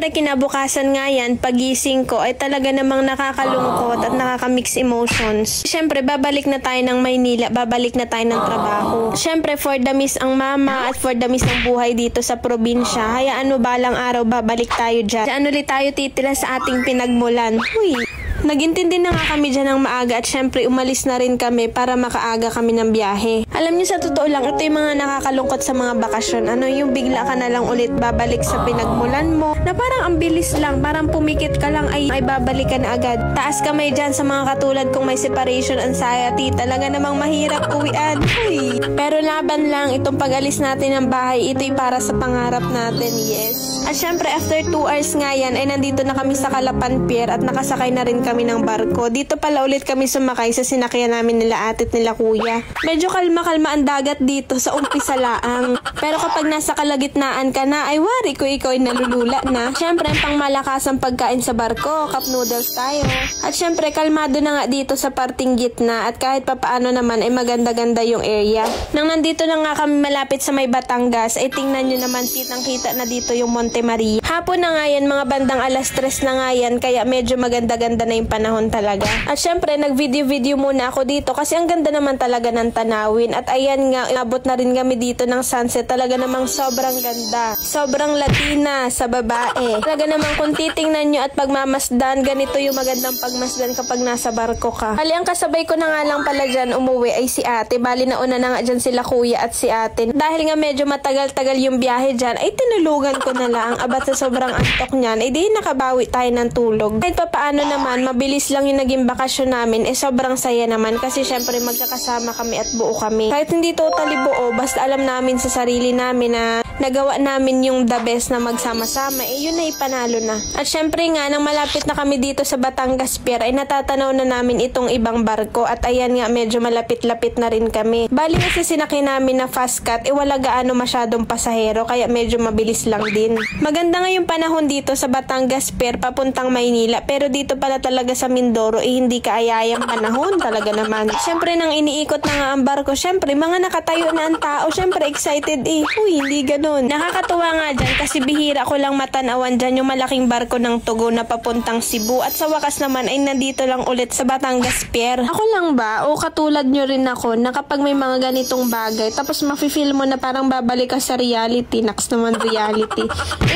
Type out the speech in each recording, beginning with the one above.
syempre kinabukasan nga yan, pagising ko ay talaga namang nakakalungkot at nakaka-mix emotions. Syempre babalik na tayo ng Maynila, babalik na tayo ng trabaho. Syempre for the miss ang mama at for the miss ang buhay dito sa probinsya. Hayaan mo balang araw babalik tayo dyan. Diyan ulit tayo titira sa ating pinagmulan. Uy! Nagintindi na nga kami dyan ng maaga at syempre umalis na rin kami para makaaga kami ng biyahe. Alam niyo sa totoo lang, ito yung mga nakakalungkot sa mga bakasyon. Ano yung bigla ka na lang ulit babalik sa pinagmulan mo na parang ang bilis lang, parang pumikit ka lang ay babalik ka na agad. Taas kamay dyan sa mga katulad kung may separation anxiety. Talaga namang mahirap uwian. Uy. Pero laban lang, itong pag-alis natin ng bahay, ito'y para sa pangarap natin, yes. At syempre after 2 hours nga yan, ay nandito na kami sa Calapan Pier at nakasakay na rin kami ng barko. Dito pala ulit kami sumakay sa sinakyan namin nila ate at nila kuya. Medyo kalma-kalma ang dagat dito sa umpisa laang. Pero kapag nasa kalagitnaan ka na, ay wari ko ikaw ay nalulula na. Syempre ang pangmalakas ang pagkain sa barko, cup noodles tayo. At syempre kalmado na nga dito sa parting gitna at kahit papaano naman ay maganda-ganda yung area. Nang nandito na nga kami malapit sa may Batangas, ay tingnan nyo naman kitang-kita na dito yung Monte Maria. Hapon na nga yan, mga bandang alas 3 na nga yan, kaya medyo maganda-ganda na yung panahon talaga. At syempre nag-video muna ako dito kasi ang ganda naman talaga ng tanawin. At ayan nga, inabot na rin kami dito ng sunset. Talaga namang sobrang ganda. Sobrang Latina sa babae. Talaga namang kung titingnan nyo at pagmamasdan, ganito yung magandang pagmasdan kapag nasa barko ka. Hali, ang kasabay ko na nga lang pala dyan umuwi ay si ate. Bali nauna na nga dyan sila kuya at si ate. Dahil nga medyo matagal-tagal yung biyahe dyan, ay tinulugan ko na lang. Abat sa sobrang antok nyan, ay di nakabawi tayo ng tulog. Kahit papaano naman, mabilis lang yung naging bakasyon namin, sobrang saya naman kasi syempre magkakasama kami at buo kami. Kahit hindi totally buo, basta alam namin sa sarili namin na nagawa namin yung the best na magsama-sama, yun na ipanalo na. At syempre nga, nang malapit na kami dito sa Batangas Pier, ay natatanaw na namin itong ibang barko at ayan nga, medyo malapit-lapit na rin kami. Bali kasi sinakay namin na fast cut, wala gaano masyadong pasahero, kaya medyo mabilis lang din. Maganda nga yung panahon dito sa Batangas Pier, papuntang Maynila, pero dito pala talaga sa Mindoro, hindi kaayayang panahon talaga naman. Syempre nang iniikot na nga ang barko, syempre mga nakatayo na ang tao, syempre excited Uy, hindi ganun. Nakakatuwa nga dyan kasi bihira ko lang matanawan dyan yung malaking barko ng Tugo na papuntang Cebu at sa wakas naman ay nandito lang ulit sa Batangas Pier. Ako lang ba o katulad nyo rin ako na kapag may mga ganitong bagay tapos mafe-feel mo na parang babalik ka sa reality, naks naman reality.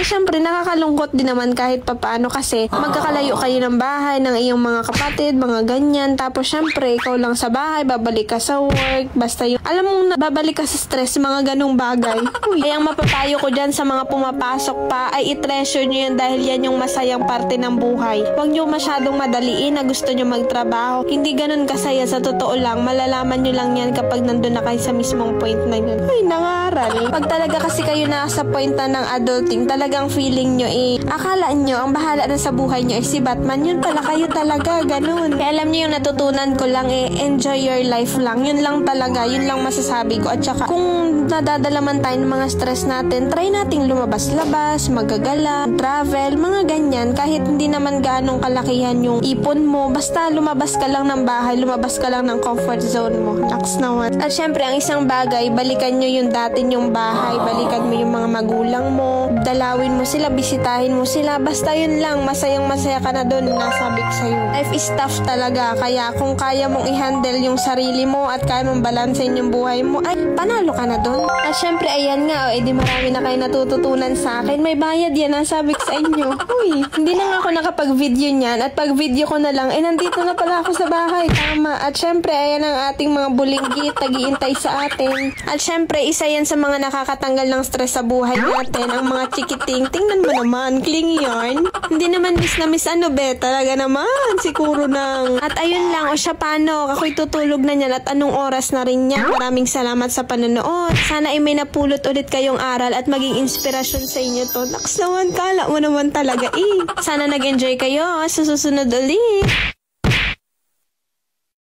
Syempre nakakalungkot din naman kahit papaano kasi magkakalayo kayo ng bahay ng iyong mga kapatid, mga ganyan. Tapos syempre, ikaw lang sa bahay, babalik ka sa work, basta yung, alam mo na, babalik ka sa stress, mga ganong bagay. Kaya ang mapapayo ko dyan sa mga pumapasok pa, ay i-treasure nyo yan dahil yan yung masayang parte ng buhay. Huwag nyo masyadong madaliin na gusto nyo magtrabaho. Hindi ganon kasaya sa totoo lang, malalaman nyo lang yan kapag nandun na kayo sa mismong point na yun. Uy, nangaral. Pag talaga kasi kayo nasa point na ng adulting, talagang feeling nyo akala nyo, ang bahala na sa buhay nyo si Batman, yun pala kayo talaga, ganun. Kaya alam niyo yung natutunan ko lang enjoy your life lang. Yun lang talaga, yun lang masasabi ko. At saka kung nadadala man tayo ng mga stress natin, try nating lumabas-labas, magagala, travel, mga ganyan. Kahit hindi naman ganong kalakihan yung ipon mo, basta lumabas ka lang ng bahay, lumabas ka lang ng comfort zone mo. Naks naman. At syempre, ang isang bagay, balikan nyo yung dati nyong bahay, balikan mo yung mga magulang mo, dalawin mo sila, bisitahin mo sila, basta yun lang, masayang masaya ka na doon, nasabi ko sa'yo. Life is tough talaga, kaya kung kaya mong i-handle yung sarili mo at kaya mong balansein yung buhay mo, ay panalo ka na doon. At syempre, ayan nga, edi marami na kayo natututunan sa akin. May bayad yan, nasabi ko sa inyo. Uy, hindi na nga ako nakapag-video niyan at pag-video ko na lang, nandito na pala ako sa bahay. Tama. At syempre, ayan ang ating mga bulinggit, nag-iintay sa atin. At syempre, isa yan sa mga nakakatanggal ng stress sa buhay natin, ang mga chikiting. Tingnan mo naman, clingy yarn. Hindi naman miss na miss talaga naman, siguro nang. At ayun lang, o siya paano, ako'y tutulog na niyan at anong oras na rin niya. Maraming salamat sa panonood. Sana ay may napulot ulit kayong aral at maging inspirasyon sa inyo to. Naks naman, kala mo naman talaga Sana nag-enjoy kayo sa susunod ulit.